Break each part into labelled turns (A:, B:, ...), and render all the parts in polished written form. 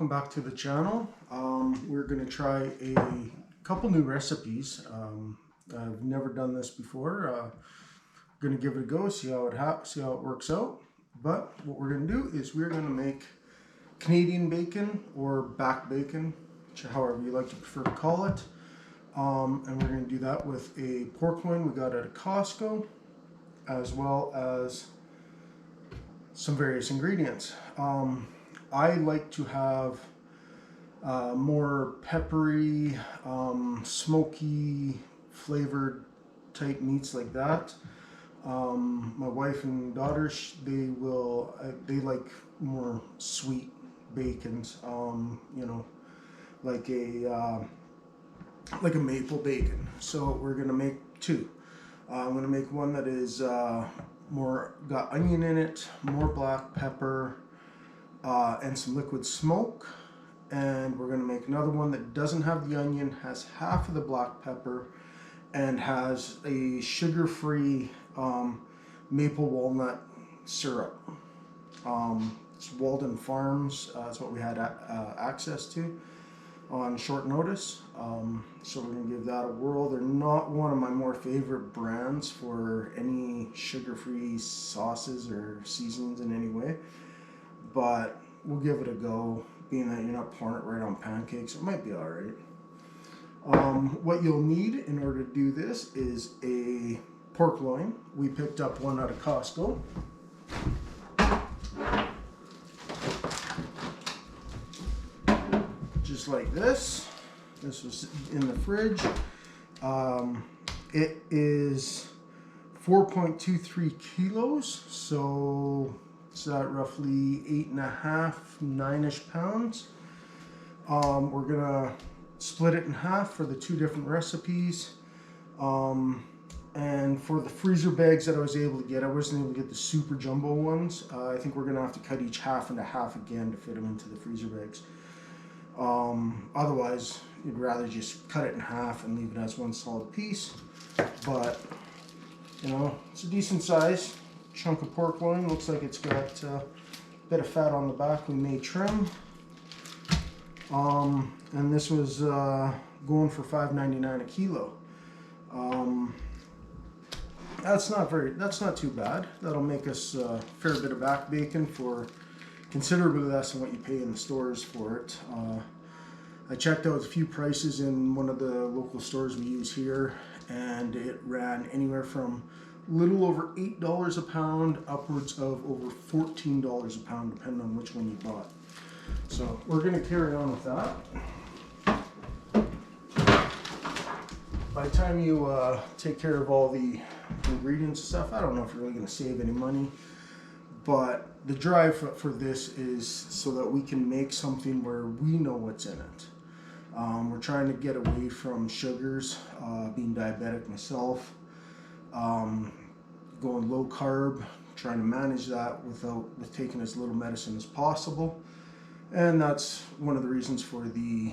A: welcome back to the channel. We're going to try a couple new recipes. I've never done this before. Going to give it a go, see how it works out. But what we're going to do is we're going to make Canadian bacon or back bacon, however you like to prefer to call it. And we're going to do that with a pork loin we got at Costco, as well as some various ingredients. I like to have more peppery, smoky flavored type meats like that. My wife and daughters, they like more sweet bacons, you know, like a maple bacon. So we're gonna make two. I'm gonna make one that is got onion in it, more black pepper, and some liquid smoke. And we're gonna make another one that doesn't have the onion, has half of the black pepper, and has a sugar-free maple walnut syrup. It's Walden Farms. That's what we had access to on short notice. So we're gonna give that a whirl. They're not one of my more favorite brands for any sugar-free sauces or seasonings in any way, but we'll give it a go, being that you're not pouring it right on pancakes. It might be all right. What you'll need in order to do this is a pork loin. We picked up one out of Costco. Just like this. This was in the fridge. It is 4.23 kilos, so it's roughly 8.5, 9-ish pounds. We're gonna split it in half for the two different recipes. And for the freezer bags that I was able to get, I wasn't able to get the super jumbo ones. I think we're gonna have to cut each half into half again to fit them into the freezer bags. Otherwise, you'd rather just cut it in half and leave it as one solid piece. But, you know, it's a decent size chunk of pork loin. Looks like it's got a bit of fat on the back we may trim. And this was going for $5.99 a kilo. That's not too bad. That'll make us a fair bit of back bacon for considerably less than what you pay in the stores for it. I checked out a few prices in one of the local stores we use here, and it ran anywhere from a little over $8 a pound upwards of over $14 a pound, depending on which one you bought. So we're going to carry on with that. By the time you take care of all the ingredients and stuff, I don't know if you're really going to save any money, but the drive for this is so that we can make something where we know what's in it. We're trying to get away from sugars, being diabetic myself, going low carb, trying to manage that with taking as little medicine as possible. And that's one of the reasons for the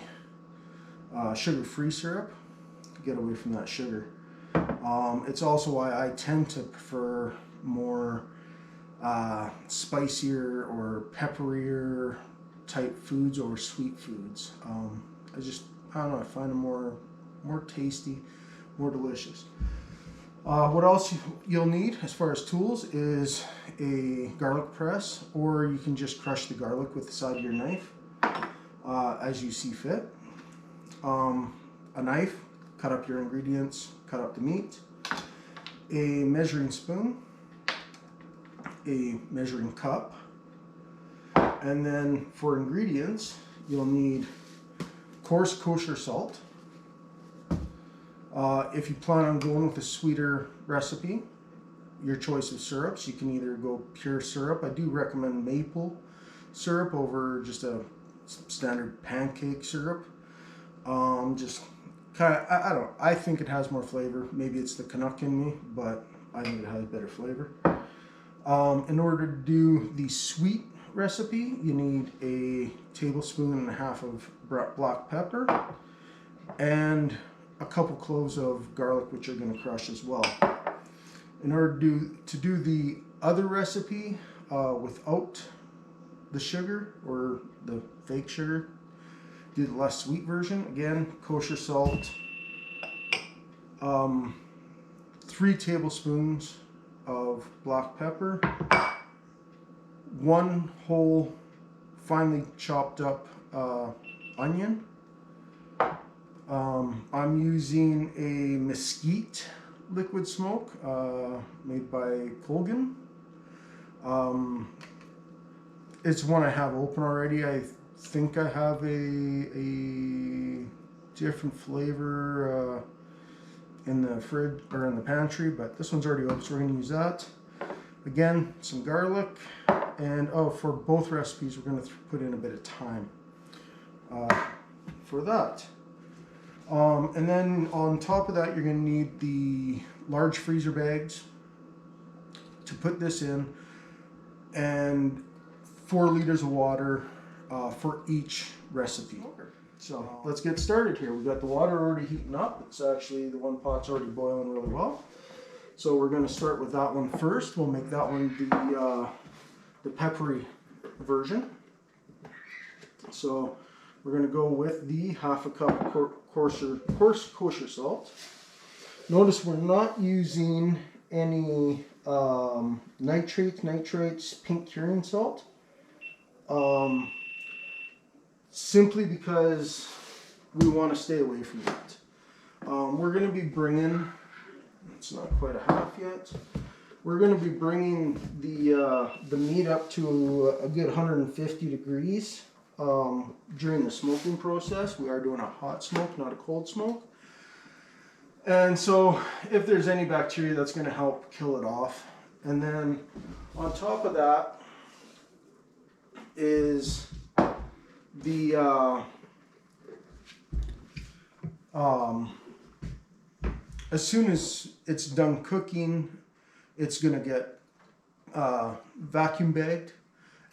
A: sugar-free syrup, to get away from that sugar. It's also why I tend to prefer more spicier or pepperier type foods over sweet foods. I don't know, I find them more tasty, more delicious. What else you'll need as far as tools is a garlic press, or you can just crush the garlic with the side of your knife as you see fit. A knife, cut up your ingredients, cut up the meat. A measuring spoon, a measuring cup, and then for ingredients you'll need coarse kosher salt. If you plan on going with a sweeter recipe, your choice of syrups, you can either go pure syrup. I do recommend maple syrup over just a standard pancake syrup. Just kind of, I think it has more flavor. Maybe it's the Canuck in me, but I think it has better flavor. In order to do the sweet recipe, you need a tablespoon and a half of black pepper and a couple cloves of garlic, which you're going to crush as well. In order to do the other recipe without the sugar or the fake sugar. Do the less sweet version. Again, kosher salt. 3 tablespoons of black pepper. 1 whole finely chopped up onion. I'm using a mesquite liquid smoke made by Colgan. It's one I have open already. I think I have a different flavor in the fridge or in the pantry, but this one's already open, so we're going to use that. Again, some garlic, and for both recipes we're going to put in a bit of thyme for that. And then on top of that, you're going to need the large freezer bags to put this in, and 4 liters of water for each recipe. So let's get started here. We've got the water already heating up. It's actually, the one pot's already boiling really well. So we're going to start with that one first. We'll make that one the peppery version. So we're going to go with the 1/2 cup coarse kosher salt. Notice we're not using any nitrates, pink curing salt. Simply because we want to stay away from that. We're going to be bringing, it's not quite a half yet, we're going to be bringing the meat up to a good 150 degrees during the smoking process. We are doing a hot smoke, not a cold smoke. And so if there's any bacteria, that's going to help kill it off. And then on top of that is the as soon as it's done cooking, it's going to get vacuum bagged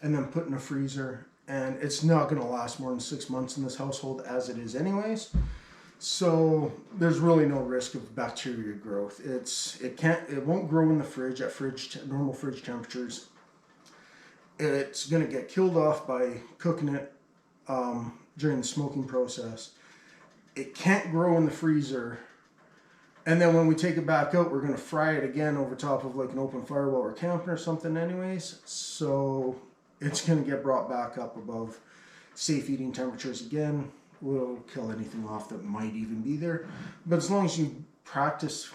A: and then put in a freezer, and it's not going to last more than 6 months in this household as it is anyways. So there's really no risk of bacteria growth. It won't grow in the fridge at normal fridge temperatures. It's going to get killed off by cooking it during the smoking process. It can't grow in the freezer, and then when we take it back out, we're going to fry it again over top of like an open fire while we're camping or something anyways. So it's going to get brought back up above safe eating temperatures again. We'll kill anything off that might even be there. But as long as you practice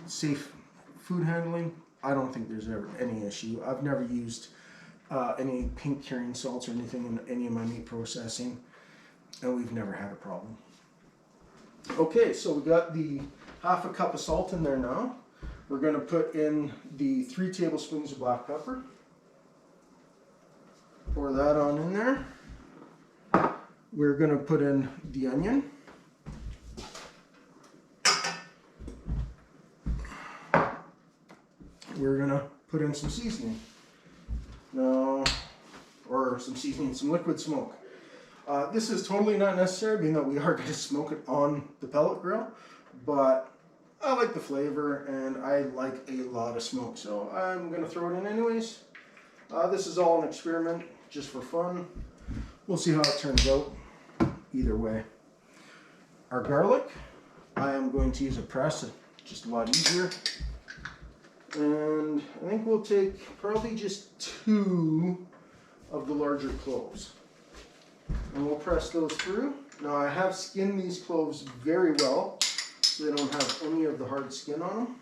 A: safe food handling, I don't think there's ever any issue. I've never used any pink curing salts or anything in any of my meat processing, and we've never had a problem. Okay, so we got the 1/2 cup of salt in there now. We're going to put in the 3 tablespoons of black pepper. Pour that on in there. We're going to put in the onion. We're going to put in some seasoning. Some liquid smoke. This is totally not necessary, being that we are going to smoke it on the pellet grill, but I like the flavor and I like a lot of smoke, so I'm going to throw it in anyways. This is all an experiment, just for fun. We'll see how it turns out either way. Our garlic, I am going to use a press, just a lot easier. And I think we'll take probably just 2 of the larger cloves. And we'll press those through. Now I have skinned these cloves very well, so they don't have any of the hard skin on them.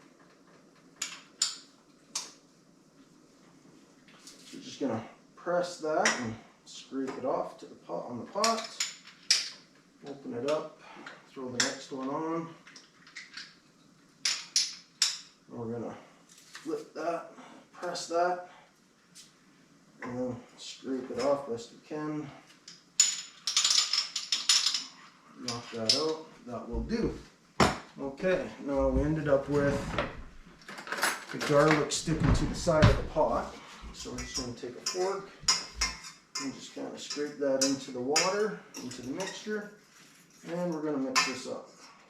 A: So we're just gonna press that and scrape it off to the pot on the pot. Open it up, throw the next one on. And we're gonna flip that, press that, and then scrape it off best we can. Knock that out. That will do. Okay, now we ended up with the garlic sticking to the side of the pot. So we're just going to take a fork and just kind of scrape that into the water, into the mixture, and we're going to mix this up.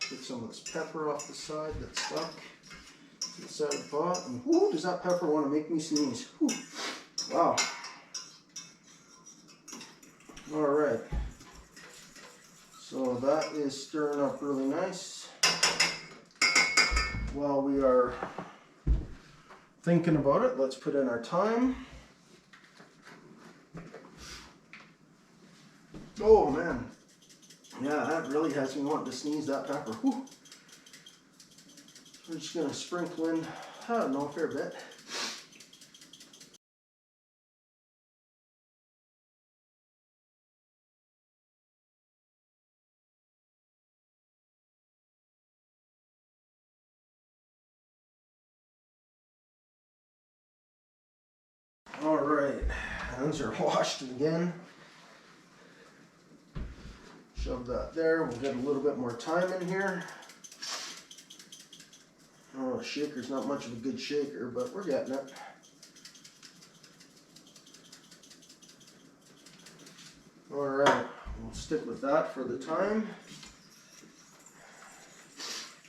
A: Get some of this pepper off the side that's stuck to the side of the pot. And whoo, does that pepper want to make me sneeze? Whew. Wow. All right. So that is stirring up really nice. While we are thinking about it, let's put in our thyme. Oh man, yeah, that really has me wanting to sneeze, that pepper. Whew. We're just gonna sprinkle in, I don't know, a fair bit. All right, hands are washed again. Shove that there. We'll get a little bit more thyme in here. Oh, shaker's not much of a good shaker, but we're getting it. All right, we'll stick with that for the time.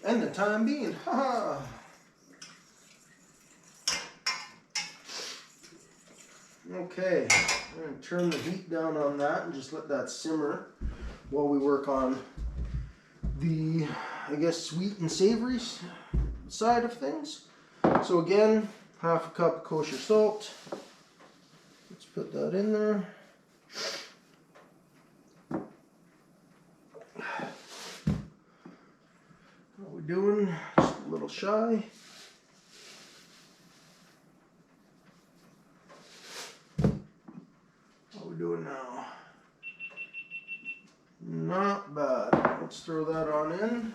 A: And the time being, haha. Okay, I'm going to turn the heat down on that and just let that simmer while we work on the, I guess, sweet and savory side of things. So again, half a cup of kosher salt. Let's put that in there. How we doing? Just a little shy. How we doing now? Not bad. Let's throw that on in.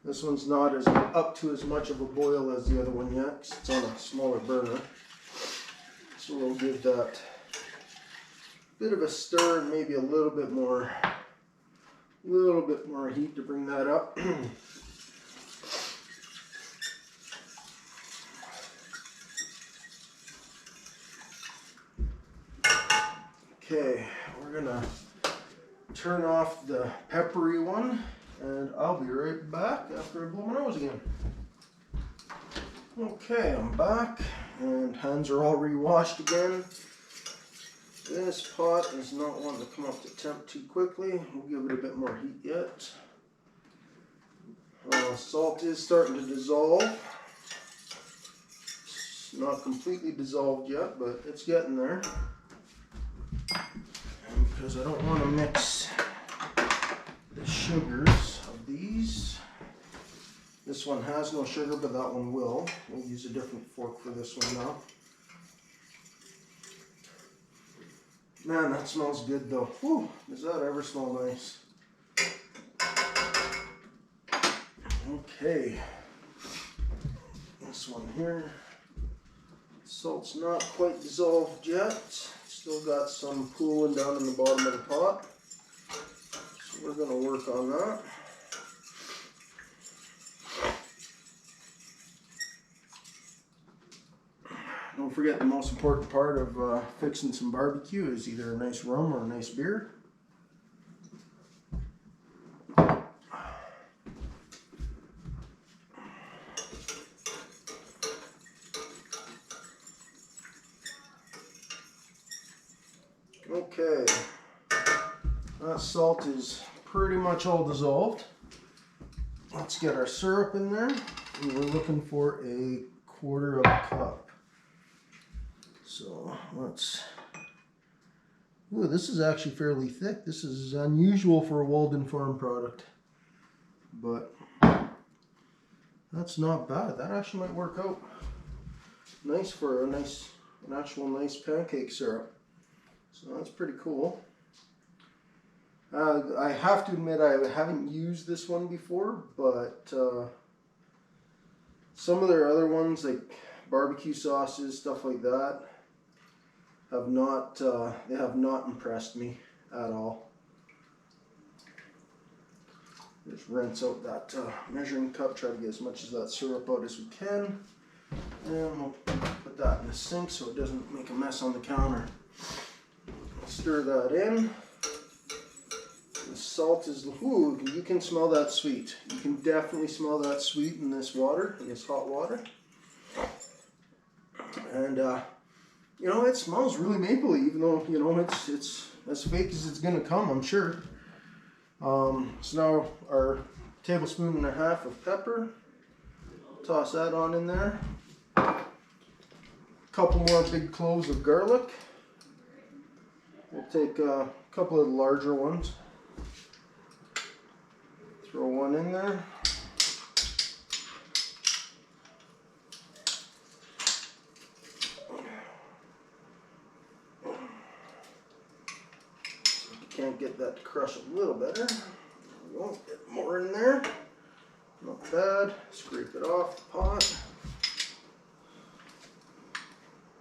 A: This one's not as up to as much of a boil as the other one yet, because it's on a smaller burner. So we'll give that a bit of a stir and maybe a little bit more heat to bring that up. Okay, we're gonna turn off the peppery one, and I'll be right back after I blow my nose again. Okay, I'm back, and hands are all re-washed again. This pot is not wanting to come up to temp too quickly. We'll give it a bit more heat yet. Salt is starting to dissolve. It's not completely dissolved yet, but it's getting there. And because I don't want to mix the sugars of these. This one has no sugar, but that one will. We'll use a different fork for this one now. Man, that smells good though. Whew, does that ever smell nice? Okay. This one here. Salt's not quite dissolved yet. Still got some pooling down in the bottom of the pot. So we're going to work on that. Don't forget the most important part of fixing some barbecue is either a nice rum or a nice beer. Okay, that salt is pretty much all dissolved. Let's get our syrup in there. We were looking for a 1/4 cup. So let's, ooh, this is actually fairly thick. This is unusual for a Walden Farm product, but that's not bad. That actually might work out nice for an actual nice pancake syrup. So that's pretty cool. I have to admit I haven't used this one before, but some of their other ones, like barbecue sauces, stuff like that, have not impressed me at all. Just rinse out that measuring cup, try to get as much of that syrup out as we can, and we'll put that in the sink so it doesn't make a mess on the counter. Stir that in. The salt is, ooh, you can smell that sweet. You can definitely smell that sweet in this water, in this hot water. And you know, it smells really mapley, even though, you know, it's as fake as it's gonna come, I'm sure. So now our tablespoon and a half of pepper. Toss that on in there. A couple more big cloves of garlic. We'll take a couple of the larger ones. Throw one in there. Can't get that to crush a little better. There we go. Get more in there. Not bad. Scrape it off the pot.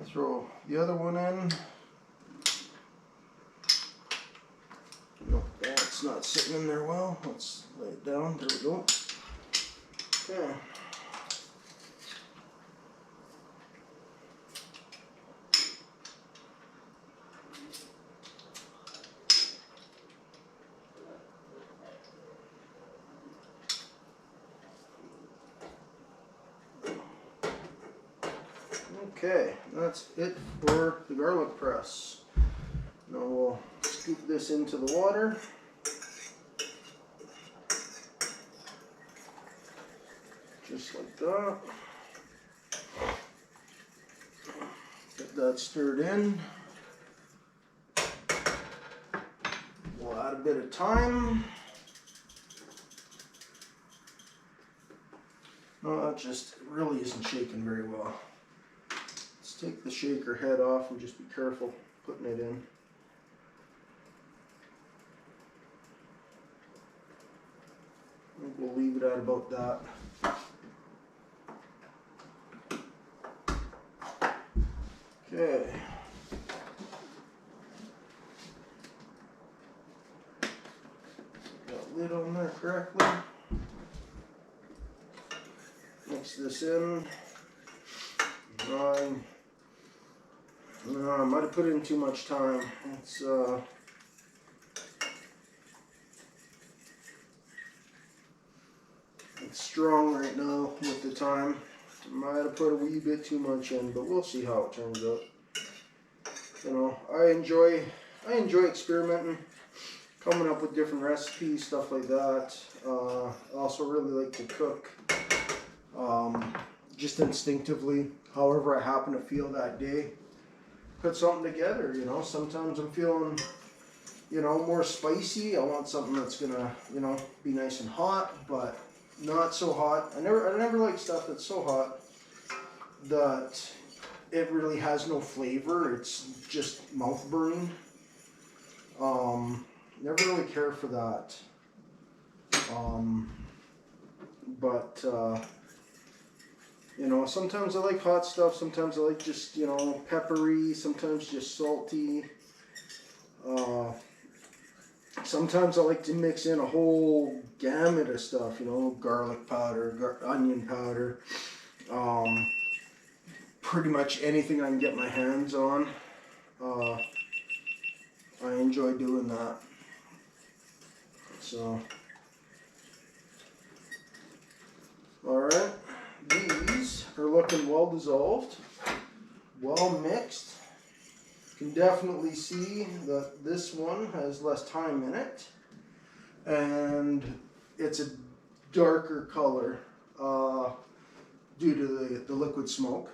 A: Throw the other one in. No, that's not sitting in there well. Let's lay it down. There we go. Okay. Okay, that's it for the garlic press. Now we'll scoop this into the water. Just like that. Get that stirred in. We'll add a bit of thyme. No, that just really isn't shaking very well. Take the shaker head off and just be careful putting it in. We'll leave it at about that. Okay. Got lid on there correctly. Mix this in. I might have put in too much time. It's strong right now with the time. Might have put a wee bit too much in, but we'll see how it turns out. You know, I enjoy experimenting, coming up with different recipes, stuff like that. I also really like to cook, just instinctively, however I happen to feel that day. Put something together, you know. Sometimes I'm feeling, you know, more spicy. I want something that's gonna, you know, be nice and hot, but not so hot. I never like stuff that's so hot that it really has no flavor. It's just mouth burning. Never really care for that. You know, sometimes I like hot stuff, sometimes I like just, you know, peppery, sometimes just salty. Sometimes I like to mix in a whole gamut of stuff, you know, garlic powder, onion powder. Pretty much anything I can get my hands on. I enjoy doing that. So, alright. These are looking well dissolved, well mixed. You can definitely see that this one has less thyme in it, and it's a darker color due to the liquid smoke.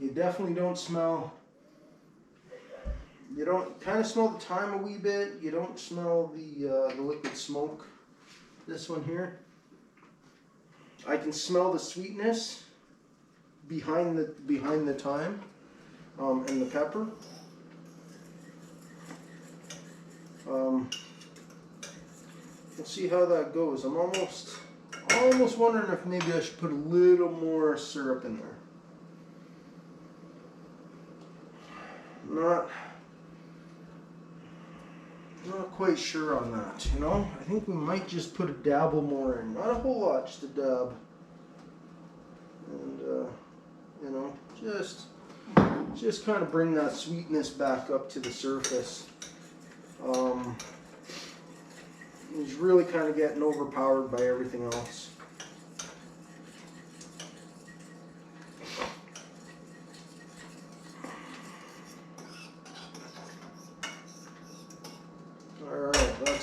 A: You definitely don't smell, you don't kind of smell the thyme a wee bit. You don't smell the liquid smoke. This one here. I can smell the sweetness behind the thyme and the pepper. We'll see how that goes. I'm almost wondering if maybe I should put a little more syrup in there. Not quite sure on that, you know. I think we might just put a dabble more in. Not a whole lot, just a dab. And, you know, just kind of bring that sweetness back up to the surface. It's really kind of getting overpowered by everything else.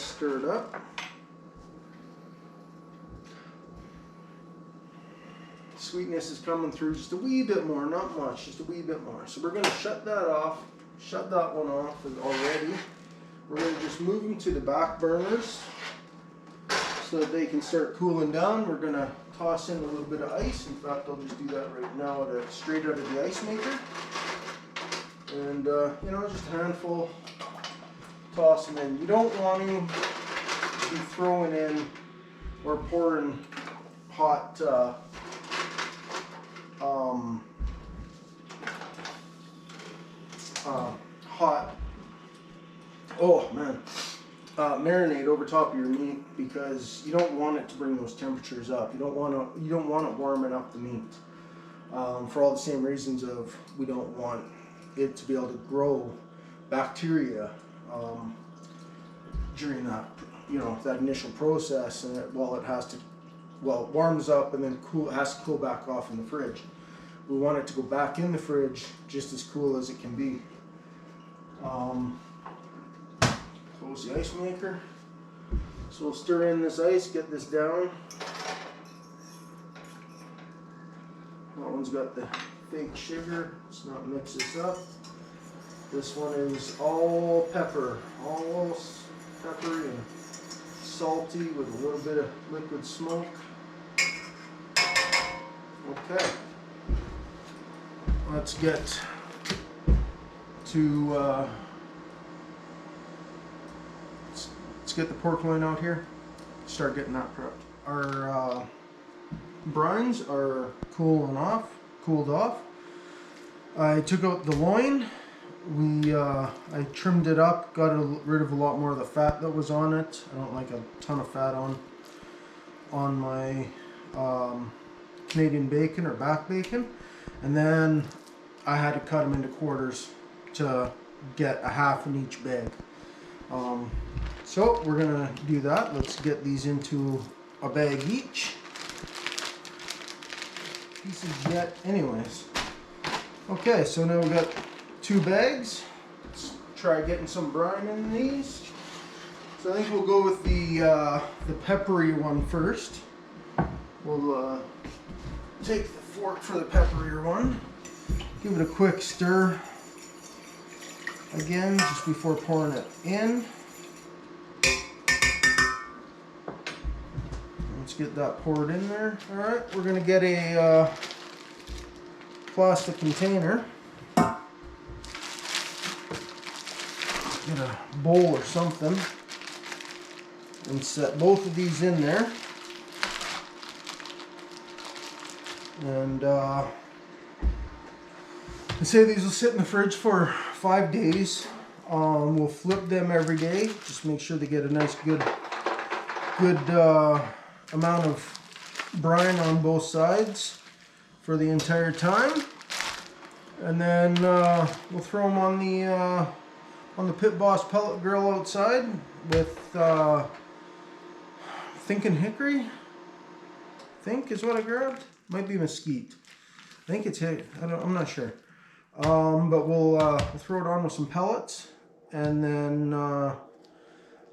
A: stir it up. Sweetness is coming through just a wee bit more, not much, just a wee bit more. So we're going to shut that off, shut that one off already. We're going to just move them to the back burners so that they can start cooling down. We're going to toss in a little bit of ice. In fact, I'll just do that right now straight out of the ice maker. And, you know, just a handful, toss them in. You don't want to be throwing in or pouring hot marinade over top of your meat, because you don't want it to bring those temperatures up. You don't want it warming up the meat, for all the same reasons of we don't want it to be able to grow bacteria during that, you know, that initial process, and it warms up and then has to cool back off in the fridge. We want it to go back in the fridge just as cool as it can be. Close the ice maker. So we'll stir in this ice, get this down. That one's got the fake sugar. Let's not mix this up. This one is all pepper, all peppery and salty with a little bit of liquid smoke. Okay. Let's get to let's get the pork loin out here. Start getting that prepped. Our brines are cooled off. I took out the loin. I trimmed it up, got rid of a lot more of the fat that was on it. I don't like a ton of fat on my Canadian bacon or back bacon. And then I had to cut them into quarters to get a half in each bag. So we're gonna do that. Let's get these into a bag each. Pieces yet, anyways. Okay, so now we've got 2 bags. Let's try getting some brine in these. So I think we'll go with the peppery one first. We'll take the fork for the pepperier one. Give it a quick stir again just before pouring it in. Let's get that poured in there. All right, we're gonna get a plastic container. Get a bowl or something and set both of these in there. And I say these will sit in the fridge for 5 days. We'll flip them every day. Just make sure they get a nice good amount of brine on both sides for the entire time. And then we'll throw them on the Pit Boss pellet grill outside with thinking hickory. Think is what I grabbed. Might be mesquite. I think it's I'm not sure. But we'll throw it on with some pellets and then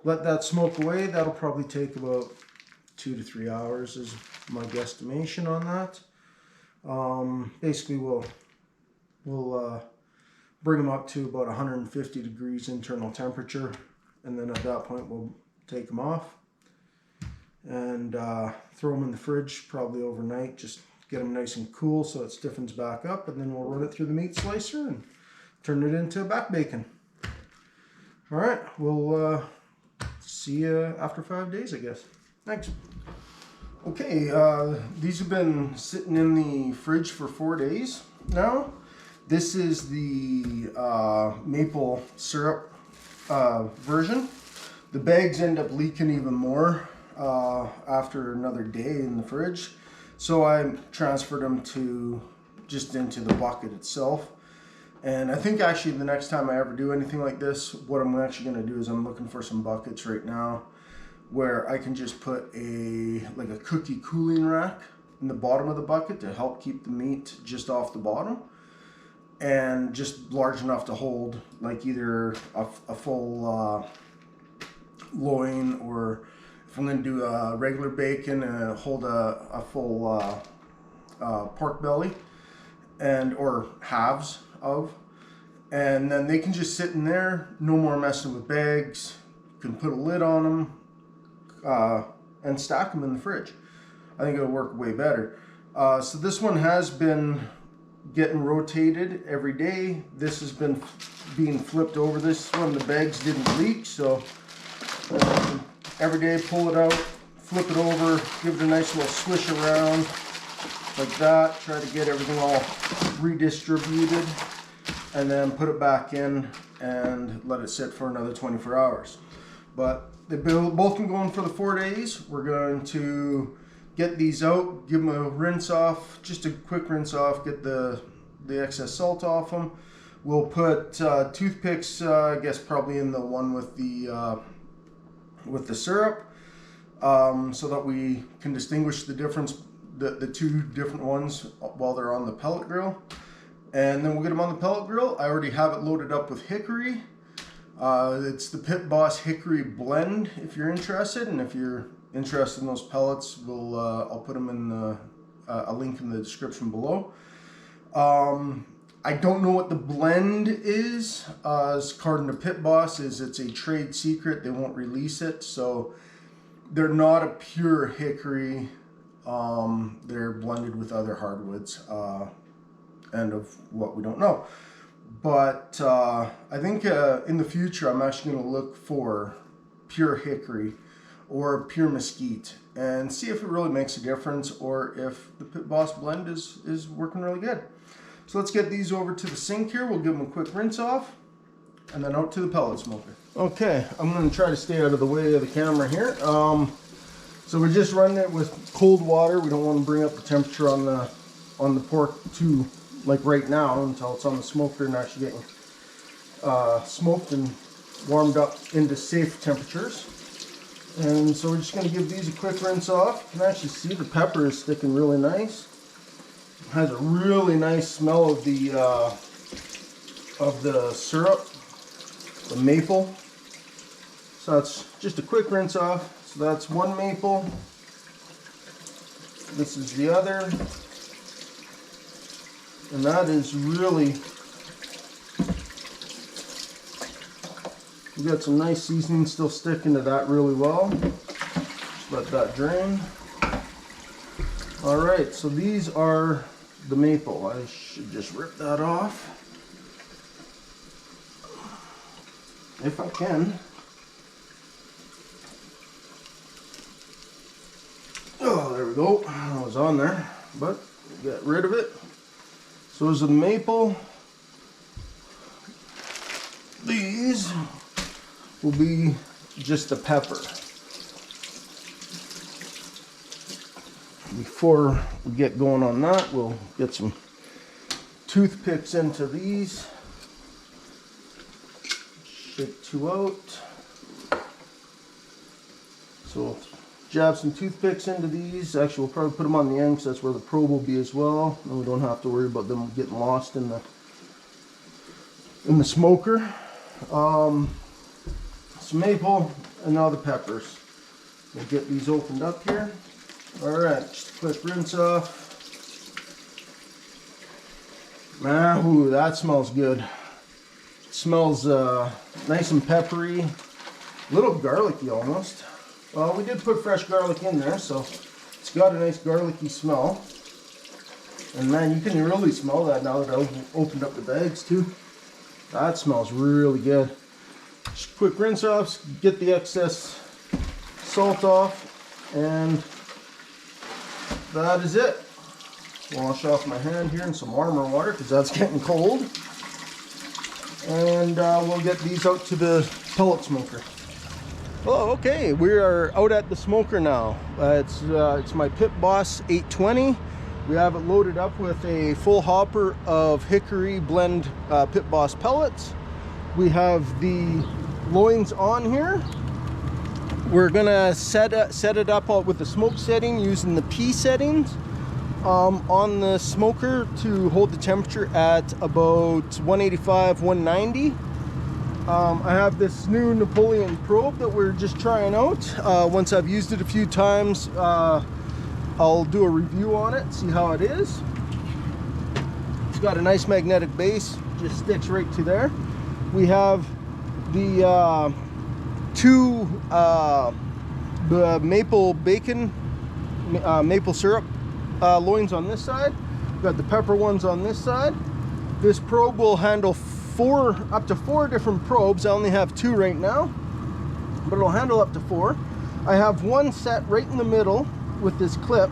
A: let that smoke away. That'll probably take about 2 to 3 hours is my guesstimation on that. Basically we'll bring them up to about 150 degrees internal temperature, and then at that point we'll take them off and throw them in the fridge probably overnight. Just get them nice and cool so it stiffens back up, and then we'll run it through the meat slicer and turn it into back bacon. All right, we'll see you after 5 days, I guess. Thanks. Okay, these have been sitting in the fridge for 4 days now. This is the maple syrup version. The bags end up leaking even more after another day in the fridge. So I transferred them just into the bucket itself. And I think actually the next time I ever do anything like this, what I'm actually going to do is I'm looking for some buckets right now where I can just put like a cookie cooling rack in the bottom of the bucket to help keep the meat just off the bottom, and just large enough to hold like either a full loin, or if I'm going to do a regular bacon and hold a full pork belly, and or halves of, and then they can just sit in there, no more messing with bags. You can put a lid on them and stack them in the fridge. I think it'll work way better. So this one has been getting rotated every day. This has been being flipped over. This one, the bags didn't leak, so every day pull it out, flip it over, give it a nice little swish around like that. Try to get everything all redistributed, and then put it back in and let it sit for another 24 hours. But they've both been going for the 4 days. We're going to get these out, give them a rinse off, just a quick rinse off, get the excess salt off them. We'll put toothpicks, I guess probably in the one with the syrup, so that we can distinguish the difference, the two different ones while they're on the pellet grill. And then we'll get them on the pellet grill. I already have it loaded up with hickory. It's the Pit Boss Hickory Blend if you're interested, and if you're interested in those pellets, I'll put them in a link in the description below. I don't know what the blend is. According to Pit Boss, it's a trade secret. They won't release it, so they're not a pure hickory. They're blended with other hardwoods, and of what we don't know. But I think in the future, I'm actually going to look for pure hickory or pure mesquite and see if it really makes a difference, or if the Pit Boss blend is working really good. So let's get these over to the sink here. We'll give them a quick rinse off, and then out to the pellet smoker. Okay, I'm going to try to stay out of the way of the camera here. So we're just running it with cold water. We don't want to bring up the temperature on the pork too, like right now, until it's on the smoker and actually getting smoked and warmed up into safe temperatures. And so we're just going to give these a quick rinse off. You can actually see the pepper is sticking really nice. It has a really nice smell of the syrup, the maple. So that's just a quick rinse off. So that's one maple. This is the other. And that is really, we got some nice seasoning still sticking to that really well. Just let that drain. All right, so these are the maple. I should just rip that off, if I can. Oh, there we go. I was on there, but get rid of it. So those are the maple. These will be just the pepper. Before we get going on that, we'll get some toothpicks into these. Shake two out. So we'll jab some toothpicks into these. Actually, we'll probably put them on the end because that's where the probe will be as well. And we don't have to worry about them getting lost in the smoker. Some maple, and now the peppers. We'll get these opened up here. Alright, just a quick rinse off. Man, ooh, that smells good. It smells nice and peppery, a little garlicky almost. Well, we did put fresh garlic in there, so it's got a nice garlicky smell. And man, you can really smell that now that I've opened up the bags too. That smells really good. Just quick rinse off, get the excess salt off, and that is it. Wash off my hand here in some warmer water because that's getting cold. And we'll get these out to the pellet smoker. Oh, okay, we are out at the smoker now. It's my Pit Boss 820. We have it loaded up with a full hopper of hickory blend Pit Boss pellets. We have the loins on here. We're gonna set it up with the smoke setting using the P settings on the smoker to hold the temperature at about 185, 190. I have this new Napoleon probe that we're just trying out. Once I've used it a few times, I'll do a review on it, see how it is. It's got a nice magnetic base, just sticks right to there. We have the two maple syrup loins on this side. We've got the pepper ones on this side. This probe will handle up to four different probes. I only have two right now, but it'll handle up to four. I have one set right in the middle with this clip,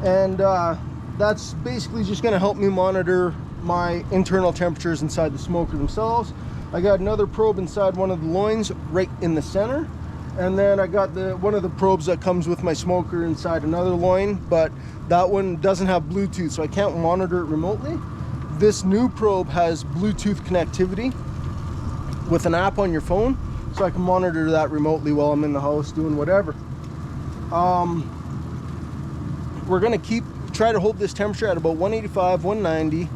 A: and that's basically just going to help me monitor my internal temperatures inside the smoker themselves. I got another probe inside one of the loins right in the center, and then I got one of the probes that comes with my smoker inside another loin, but that one doesn't have Bluetooth, so I can't monitor it remotely. This new probe has Bluetooth connectivity with an app on your phone, so I can monitor that remotely while I'm in the house doing whatever. We're gonna try to hold this temperature at about 185, 190,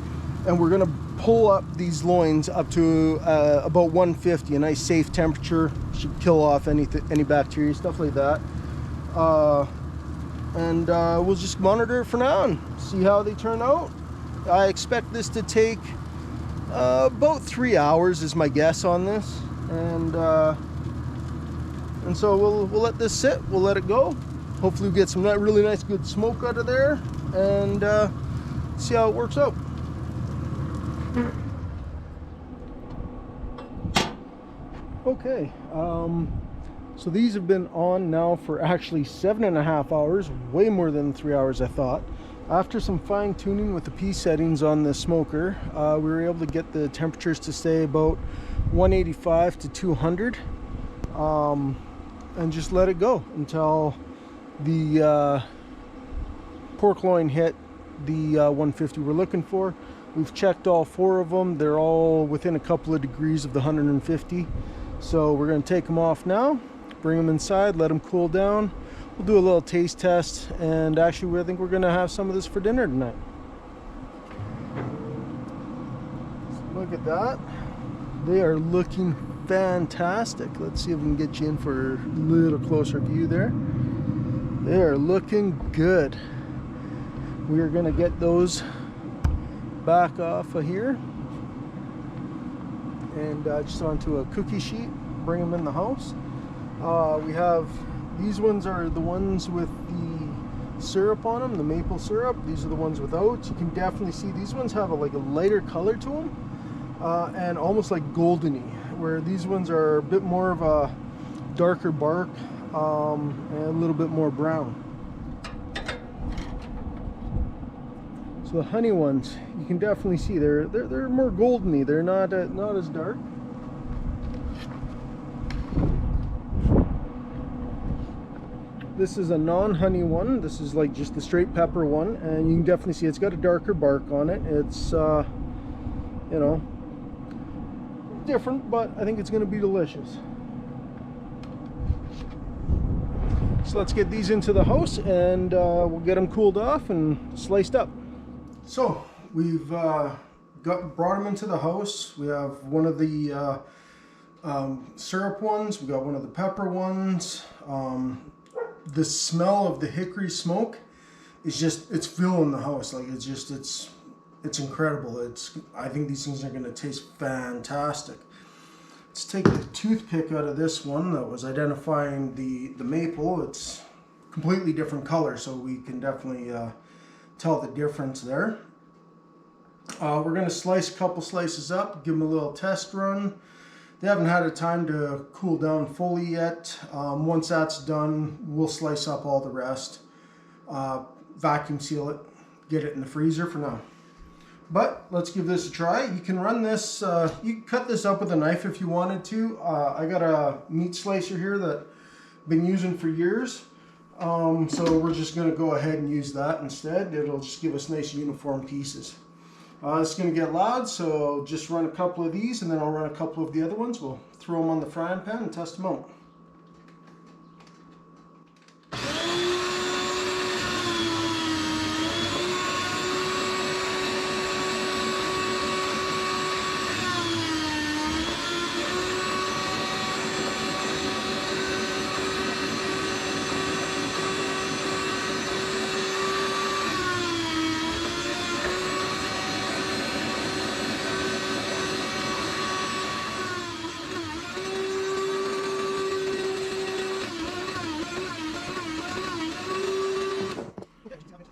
A: and we're gonna pull up these loins up to about 150, a nice safe temperature. Should kill off any bacteria, stuff like that. We'll just monitor it for now and see how they turn out. I expect this to take about 3 hours is my guess on this, and so we'll let this sit, we'll let it go. Hopefully we get some really nice good smoke out of there, and see how it works out. Okay, so these have been on now for actually 7.5 hours, way more than 3 hours I thought. After some fine tuning with the P settings on the smoker, we were able to get the temperatures to stay about 185 to 200, and just let it go until the pork loin hit the 150 we're looking for. We've checked all four of them. They're all within a couple of degrees of the 150. So we're going to take them off now, bring them inside, let them cool down. We'll do a little taste test, and actually I think we're going to have some of this for dinner tonight. So look at that. They are looking fantastic. Let's see if we can get you in for a little closer view there. They are looking good. We are going to get those back off of here and just onto a cookie sheet, bring them in the house. We have, these ones are the ones with the syrup on them, the maple syrup. These are the ones without. You can definitely see these ones have like a lighter color to them, and almost like goldeny, where these ones are a bit more of a darker bark, and a little bit more brown. So the honey ones, you can definitely see they're more goldeny. They're not as dark. This is a non-honey one. This is like just the straight pepper one, and you can definitely see it's got a darker bark on it. It's you know, different, but I think it's going to be delicious. So let's get these into the house, and we'll get them cooled off and sliced up. So we've brought them into the house. We have one of the syrup ones. We got one of the pepper ones. The smell of the hickory smoke is it's filling the house. Like it's incredible. I think these things are going to taste fantastic. Let's take the toothpick out of this one that was identifying the maple. It's completely different color, so we can definitely tell the difference there. We're going to slice a couple slices up, give them a little test run. They haven't had a time to cool down fully yet. Once that's done, we'll slice up all the rest, vacuum seal it, get it in the freezer for now. But let's give this a try. You can run this, you can cut this up with a knife if you wanted to. I got a meat slicer here that I've been using for years. So we're just going to go ahead and use that instead. It'll just give us nice uniform pieces. It's going to get loud, so just run a couple of these, and then I'll run a couple of the other ones. We'll throw them on the frying pan and test them out.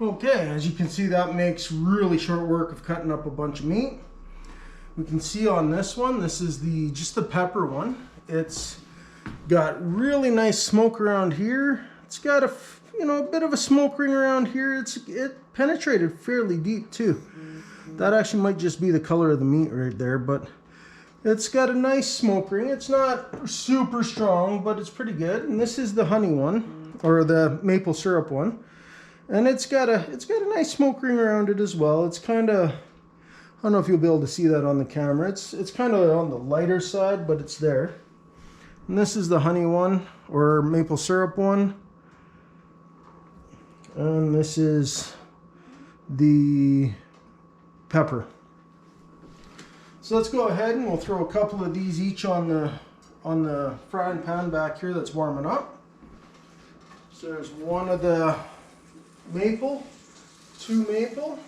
A: Okay, as you can see, that makes really short work of cutting up a bunch of meat. We can see on this one, this is just the pepper one. It's got really nice smoke around here. It's got a bit of a smoke ring around here. It penetrated fairly deep too. That actually might just be the color of the meat right there, but it's got a nice smoke ring. It's not super strong, but it's pretty good. And this is the honey one, or the maple syrup one. And it's got a nice smoke ring around it as well. It's kind of, I don't know if you'll be able to see that on the camera. It's kind of on the lighter side, but it's there. And this is the honey one, or maple syrup one. And this is the pepper. So let's go ahead and we'll throw a couple of these each on the frying pan back here that's warming up. So there's one of the maple, 2 maple,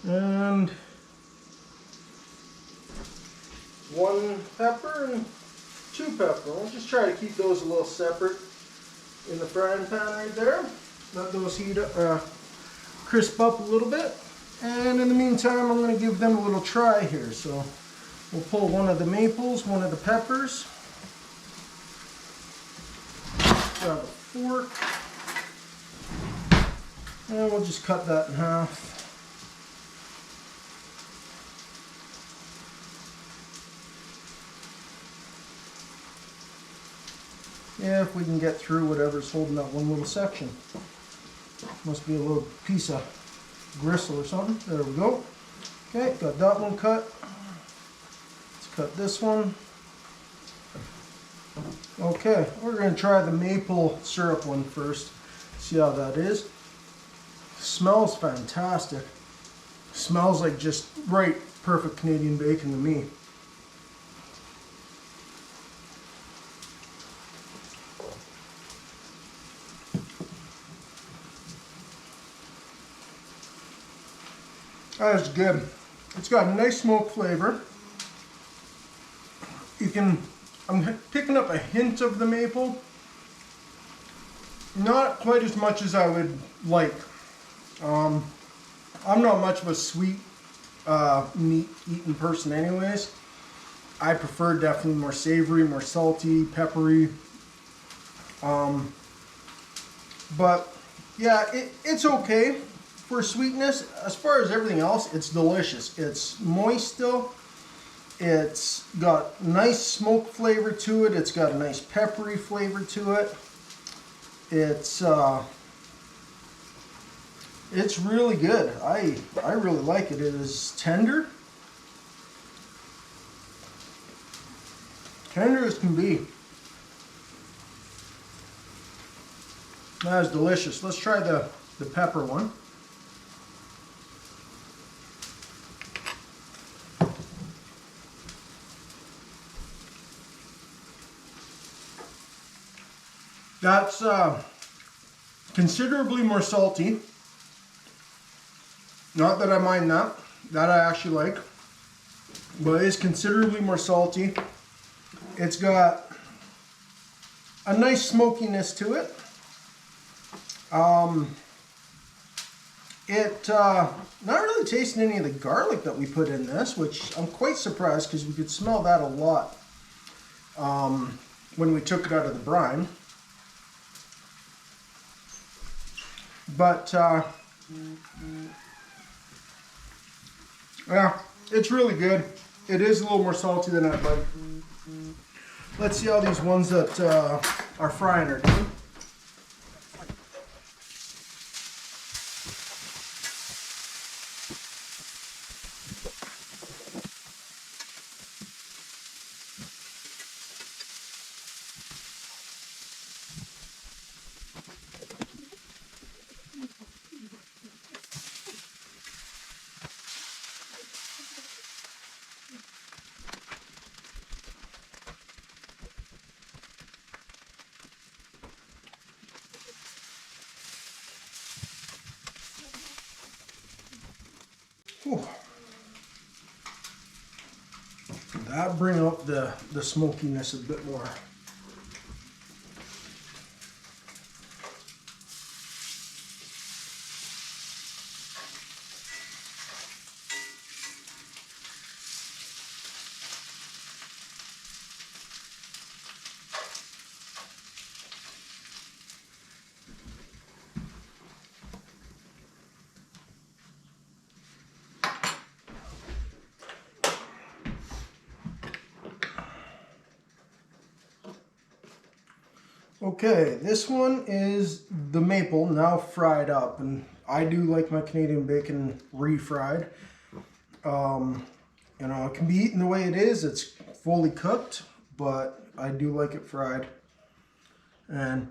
A: and 1 pepper and 2 pepper. We'll just try to keep those a little separate in the frying pan right there. Let those heat up, crisp up a little bit. And in the meantime, I'm going to give them a little try here. So we'll pull one of the maples, one of the peppers. Grab a fork. And we'll just cut that in half. Yeah, if we can get through whatever's holding that one little section. Must be a little piece of gristle or something. There we go. Okay, got that one cut. Let's cut this one. Okay, we're going to try the maple syrup one first. See how that is. Smells fantastic. Smells like just right, perfect Canadian bacon to me. That's good. It's got a nice smoke flavor. I'm picking up a hint of the maple. Not quite as much as I would like. I'm not much of a sweet meat eating person anyways. I prefer definitely more savory, more salty, peppery. But yeah, it's okay for sweetness. As far as everything else, it's delicious. It's moist still. It's got nice smoke flavor to it. It's got a nice peppery flavor to it. It's really good. I really like it. It is tender. Tender as can be. That is delicious. Let's try the pepper one. That's considerably more salty. Not that I mind that. That I actually like. But it is considerably more salty. It's got a nice smokiness to it. Not really tasting any of the garlic that we put in this, which I'm quite surprised because we could smell that a lot when we took it out of the brine. But yeah, it's really good. It is a little more salty than I'd like. Let's see how these ones that are frying are doing. Whew. That bring out the smokiness a bit more. Okay, this one is the maple now fried up, and I do like my Canadian bacon refried. You know, it can be eaten the way it is. It's fully cooked, but I do like it fried. And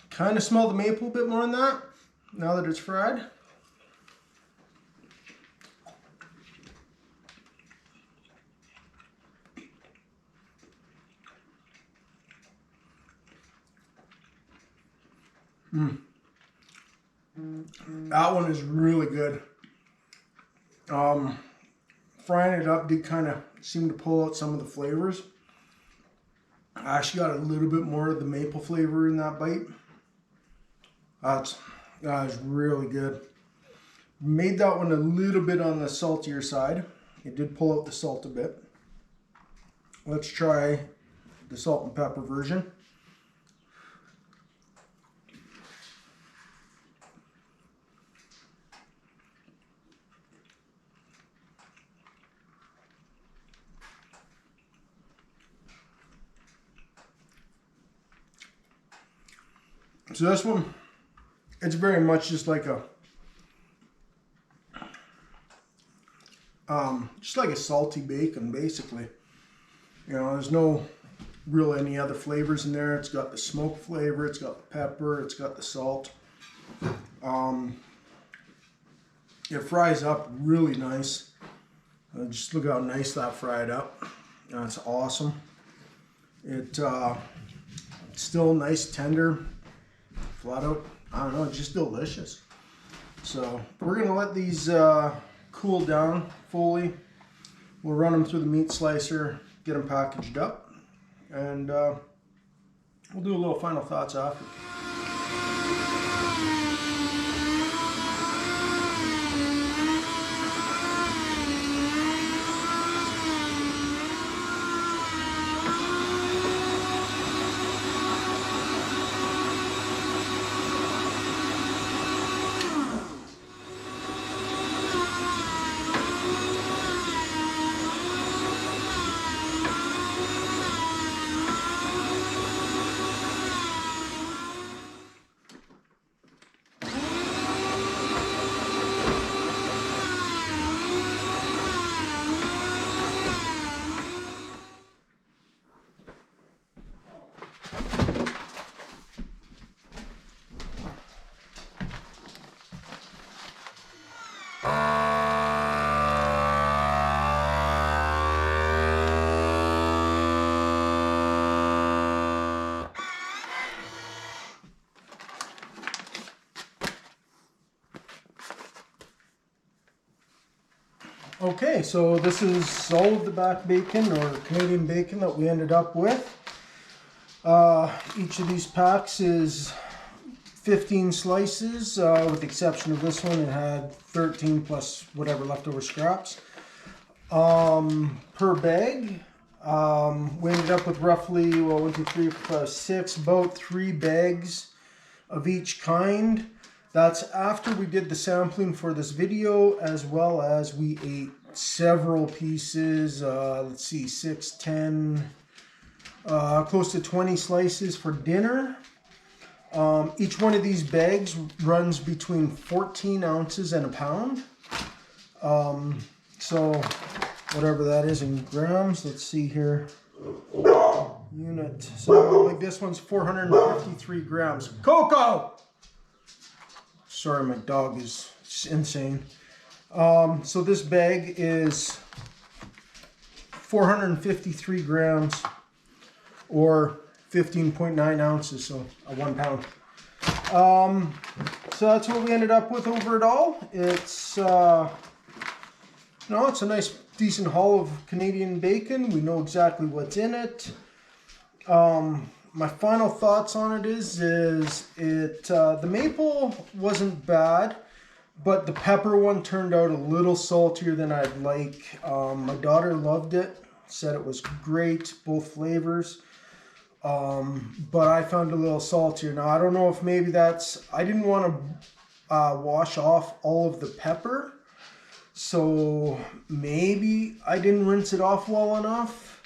A: kind of smell the maple a bit more than that now that it's fried. That one is really good. Frying it up did kind of seem to pull out some of the flavors. I actually got a little bit more of the maple flavor in that bite. That is really good. Made that one a little bit on the saltier side. It did pull out the salt a bit. Let's try the salt and pepper version. So this one, it's very much just like a salty bacon, basically. You know, there's no real any other flavors in there. It's got the smoke flavor, it's got the pepper, it's got the salt. It fries up really nice. Just look how nice that fried up. That's awesome. It's still nice, tender. Flat out, I don't know, it's just delicious. So we're gonna let these cool down fully. We'll run them through the meat slicer, get them packaged up, and we'll do a little final thoughts after. Okay, so this is all of the back bacon or Canadian bacon that we ended up with. Each of these packs is 15 slices, with the exception of this one. It had 13 plus whatever leftover scraps. Per bag, we ended up with roughly, well, 1, 2, 3, 4, 5, 6, about 3 bags of each kind. That's after we did the sampling for this video, as well as we ate several pieces, let's see, 6, 10, close to 20 slices for dinner. Each one of these bags runs between 14 ounces and a pound. So whatever that is in grams, let's see here. Unit, so like this one's 453 grams. Coco! Sorry, my dog is insane. So this bag is 453 grams or 15.9 ounces, so 1 pound. So that's what we ended up with over it all. It's it's a nice, decent haul of Canadian bacon. We know exactly what's in it. My final thoughts on it is the maple wasn't bad, but the pepper one turned out a little saltier than I'd like. My daughter loved it, said it was great, both flavors. But I found it a little saltier. Now, I don't know if maybe that's, I didn't want to wash off all of the pepper, so maybe I didn't rinse it off well enough.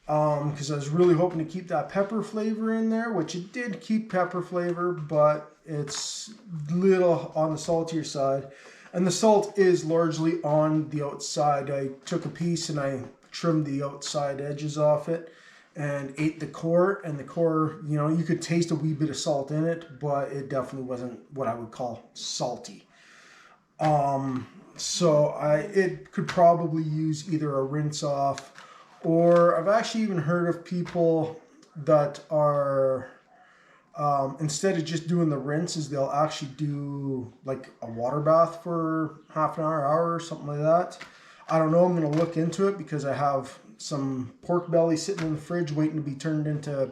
A: because I was really hoping to keep that pepper flavor in there, which it did keep pepper flavor, but it's little on the saltier side. And the salt is largely on the outside. I took a piece and I trimmed the outside edges off it and ate the core. And the core, you know, you could taste a wee bit of salt in it, but it definitely wasn't what I would call salty. So it could probably use either a rinse off, or I've actually even heard of people that are, instead of just doing the rinses, they'll actually do like a water bath for half an hour or something like that. I don't know. I'm going to look into it because I have some pork belly sitting in the fridge waiting to be turned into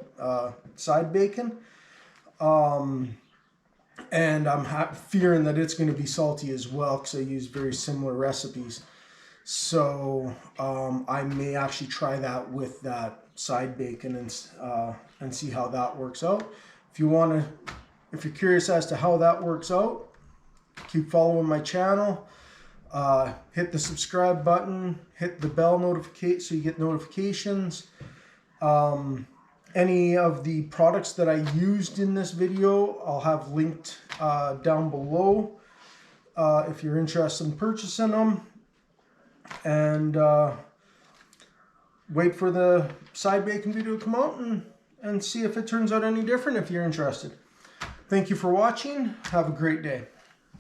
A: side bacon. And I'm fearing that it's going to be salty as well because I use very similar recipes. So I may actually try that with that side bacon and see how that works out. If you're curious as to how that works out, keep following my channel. Hit the subscribe button, hit the bell notification so you get notifications. Any of the products that I used in this video, I'll have linked down below if you're interested in purchasing them. And wait for the side bacon video to come out and see if it turns out any different if you're interested. Thank you for watching. Have a great day.